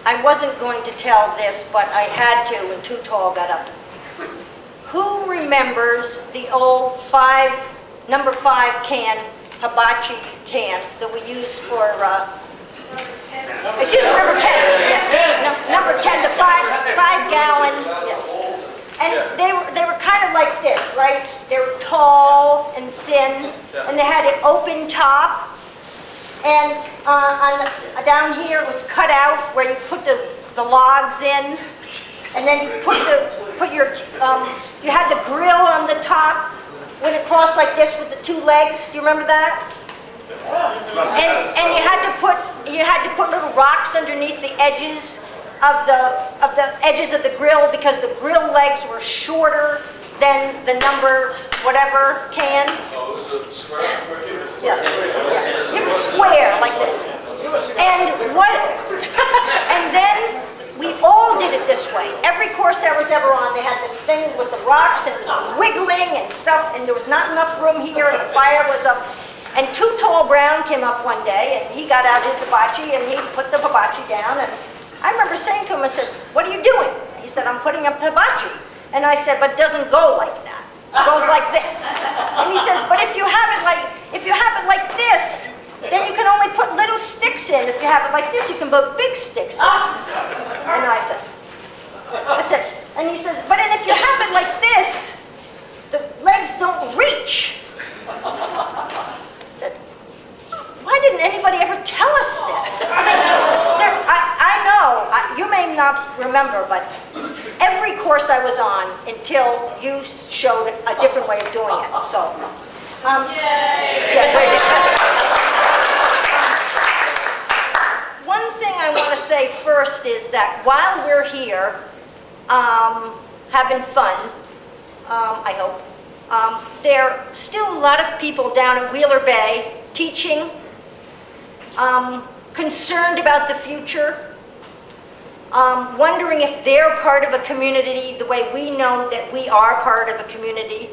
I wasn't going to tell this, but I had to when Too Tall got up. Who remembers the old number 5 can, hibachi cans that we used for, excuse me, number 10. Yeah. No, number 10, the 5-gallon. Yeah. And they were kind of like this, right? They were tall and thin, and they had an open top. And down here it was cut out where you put the logs in, and then you you had the grill on the top, went across like this with the 2 legs. Do you remember that? And you had to put little rocks underneath the edges of the grill, because the grill legs were shorter than the number whatever can. Oh, it was a square? Yeah. It was square like this. And then we all did it this way. Every course I was ever on, they had this thing with the rocks and it was wiggling and stuff, and there was not enough room here, and the fire was up. And Too Tall Brown came up one day, and he got out his hibachi, and he put the hibachi down, and I remember saying to him, I said, "What are you doing?" He said, "I'm putting up the hibachi." And I said, "But it doesn't go like that. It goes like this." And he says, "But if you have it like this, then you can only put little sticks in. If you have it like this, you can put big sticks in." And I said, and he says, "But then if you have it like this, the legs don't reach." I said, "Why didn't anybody ever tell us this?" I know, you may not remember, but every course I was on until you showed a different way of doing it. So, one thing I want to say first is that while we're here having fun, I hope, there are still a lot of people down at Wheeler Bay teaching, concerned about the future, wondering if they're part of a community the way we know that we are part of a community.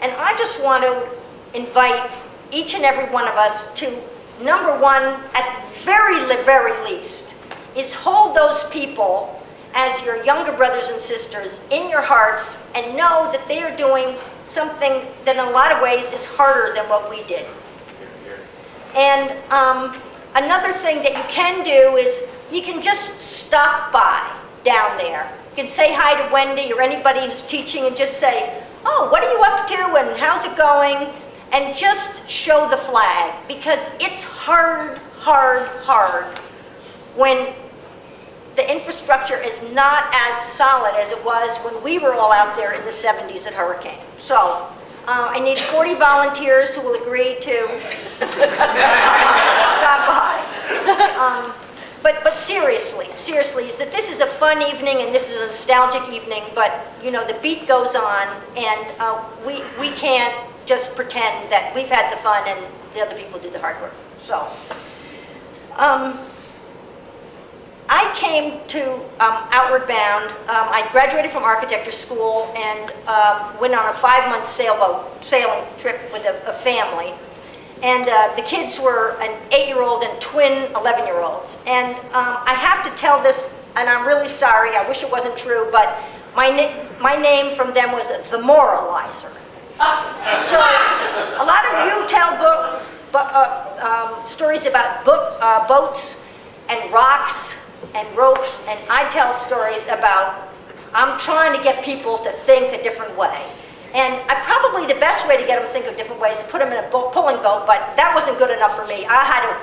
And I just want to invite each and every one of us to, number one, at the very least, is hold those people as your younger brothers and sisters in your hearts, and know that they are doing something that in a lot of ways is harder than what we did. And another thing that you can do is you can just stop by down there. You can say hi to Wendy or anybody who's teaching and just say, "Oh, what are you up to and how's it going?" And just show the flag, because it's hard when the infrastructure is not as solid as it was when we were all out there in the 70s at Hurricane. So I need 40 volunteers who will agree to stop by. But seriously, is that this is a fun evening and this is a nostalgic evening, but you know, the beat goes on, and we can't just pretend that we've had the fun and the other people do the hard work. So, I came to Outward Bound. I graduated from architecture school and went on a 5-month sailing trip with a family. And the kids were an 8-year-old and twin 11-year-olds. And I have to tell this, and I'm really sorry, I wish it wasn't true, but my name from them was the Moralizer. So a lot of you tell stories about boats and rocks and ropes, and I tell stories about I'm trying to get people to think a different way. And probably the best way to get them to think of different ways is put them in a pulling boat, but that wasn't good enough for me. I had to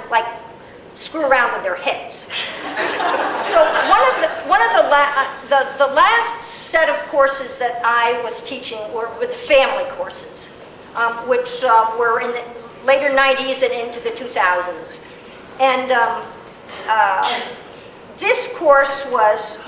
screw around with their heads. So the last set of courses that I was teaching were with family courses, which were in the later 90s and into the 2000s. And this course was,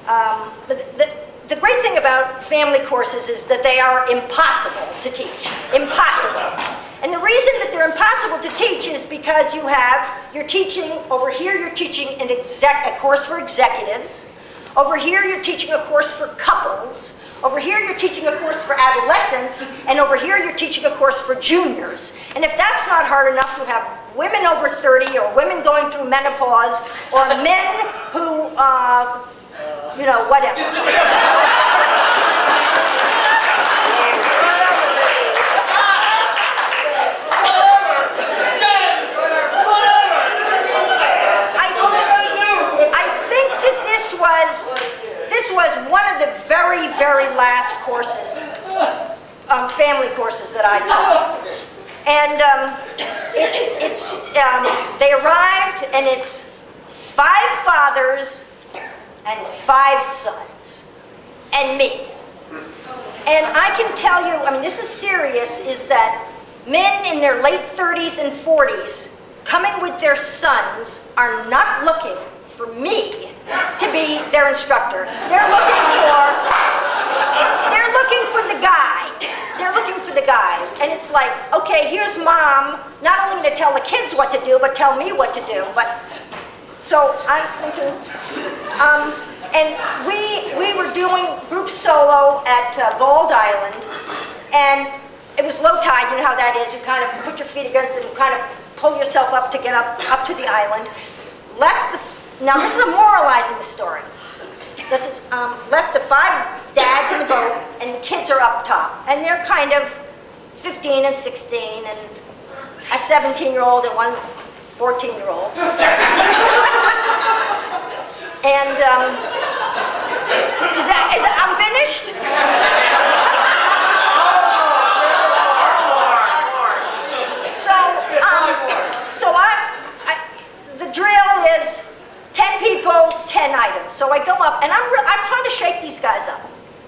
the great thing about family courses is that they are impossible to teach. Impossible. And the reason that they're impossible to teach is because you're teaching, over here you're teaching a course for executives, over here you're teaching a course for couples, over here you're teaching a course for adolescents, and over here you're teaching a course for juniors. And if that's not hard enough, you have women over 30 or women going through menopause or men who, whatever. This was one of the very, very last courses, family courses that I taught. And they arrived, and it's 5 fathers and 5 sons, and me. And I can tell you, I mean, this is serious, is that men in their late 30s and 40s coming with their sons are not looking for me to be their instructor. They're looking for the guys. They're looking for the guys. And it's like, okay, here's mom, not only going to tell the kids what to do, but tell me what to do. So I'm thinking, and we were doing group solo at Bald Island, and it was low tide. You know how that is. You kind of put your feet against it and kind of pull yourself up to get up to the island. Now this is a moralizing story. This is left the 5 dads in the boat, and the kids are up top, and they're kind of 15 and 16, and a 17-year-old and one 14-year-old. And I'm finished? So the drill is 10 people, 10 items. So I go up, and I'm trying to shake these guys up.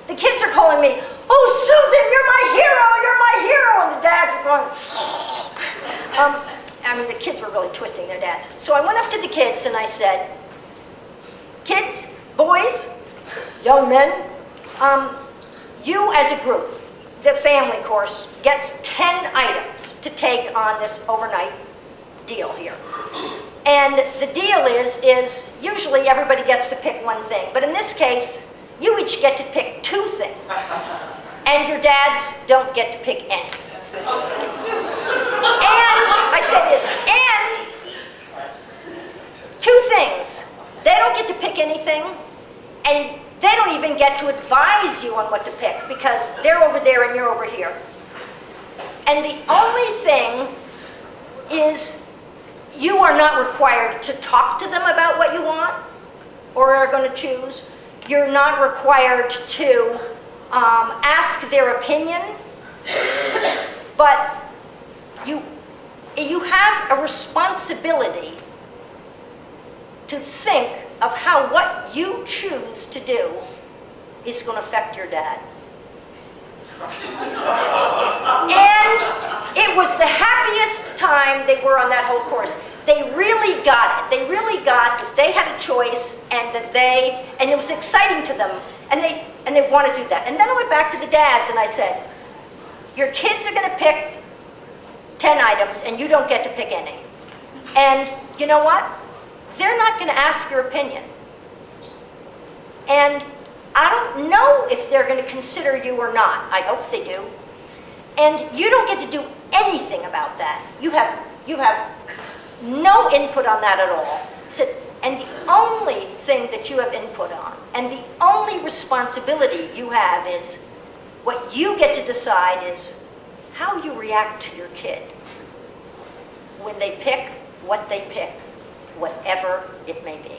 The kids are calling me, "Oh, Susan, you're my hero, you're my hero," and the dads are going, the kids were really twisting their dads. So I went up to the kids, and I said, "Kids, boys, young men, you as a group, the family course, gets 10 items to take on this overnight deal here. And the deal is usually everybody gets to pick one thing. But in this case, you each get to pick 2 things. And your dads don't get to pick any. And I said this, and 2 things. They don't get to pick anything, and they don't even get to advise you on what to pick because they're over there and you're over here. And the only thing is you are not required to talk to them about what you want or are going to choose. You're not required to ask their opinion, but you have a responsibility to think of how what you choose to do is going to affect your dad. And it was the happiest time they were on that whole course. They really got it. They really got that they had a choice and and it was exciting to them, and they want to do that. And then I went back to the dads and I said, your kids are going to pick 10 items and you don't get to pick any. And you know what? They're not going to ask your opinion. And I don't know if they're going to consider you or not. I hope they do. And you don't get to do anything about that. You have no input on that at all. So, and the only thing that you have input on, and the only responsibility you have is, what you get to decide is how you react to your kid when they pick what they pick, whatever it may be.